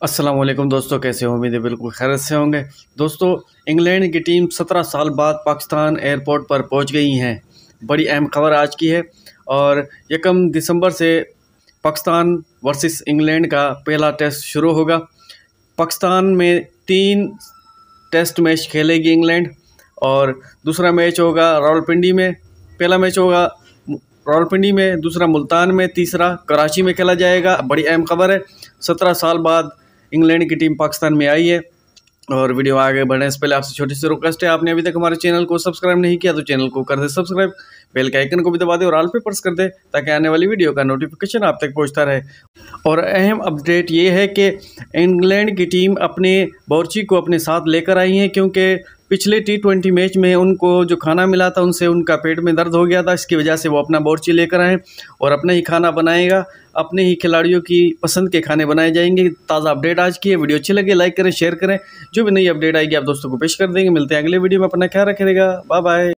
अस्सलाम वालेकुम दोस्तों, कैसे हो? उम्मीद है बिल्कुल खैरियत से होंगे। दोस्तों, इंग्लैंड की टीम 17 साल बाद पाकिस्तान एयरपोर्ट पर पहुंच गई हैं। बड़ी अहम खबर आज की है और 1 दिसंबर से पाकिस्तान वर्सेस इंग्लैंड का पहला टेस्ट शुरू होगा। पाकिस्तान में 3 टेस्ट मैच खेलेगी इंग्लैंड और दूसरा मैच होगा रावलपिंडी में। पहला मैच होगा रावलपिंडी में, दूसरा मुल्तान में, तीसरा कराची में खेला जाएगा। बड़ी अहम खबर है, 17 साल बाद इंग्लैंड की टीम पाकिस्तान में आई है। और वीडियो आगे बढ़ने से पहले आपसे छोटी सी रिक्वेस्ट है, आपने अभी तक हमारे चैनल को सब्सक्राइब नहीं किया तो चैनल को कर दे सब्सक्राइब, बेल के आइकन को भी दबा दे और ऑल पे प्रेस कर दे ताकि आने वाली वीडियो का नोटिफिकेशन आप तक पहुंचता रहे। और अहम अपडेट ये है कि इंग्लैंड की टीम अपने बावर्ची को अपने साथ लेकर आई है, क्योंकि पिछले T20 मैच में उनको जो खाना मिला था उनसे उनका पेट में दर्द हो गया था। इसकी वजह से वो अपना बावर्ची लेकर आए और अपने ही खाना बनाएगा, अपने ही खिलाड़ियों की पसंद के खाने बनाए जाएंगे। ताज़ा अपडेट आज की है। वीडियो अच्छी लगे लाइक करें, शेयर करें। जो भी नई अपडेट आएगी आप दोस्तों को पेश कर देंगे। मिलते हैं अगले वीडियो में। अपना ख्याल रखिएगा। Bye bye.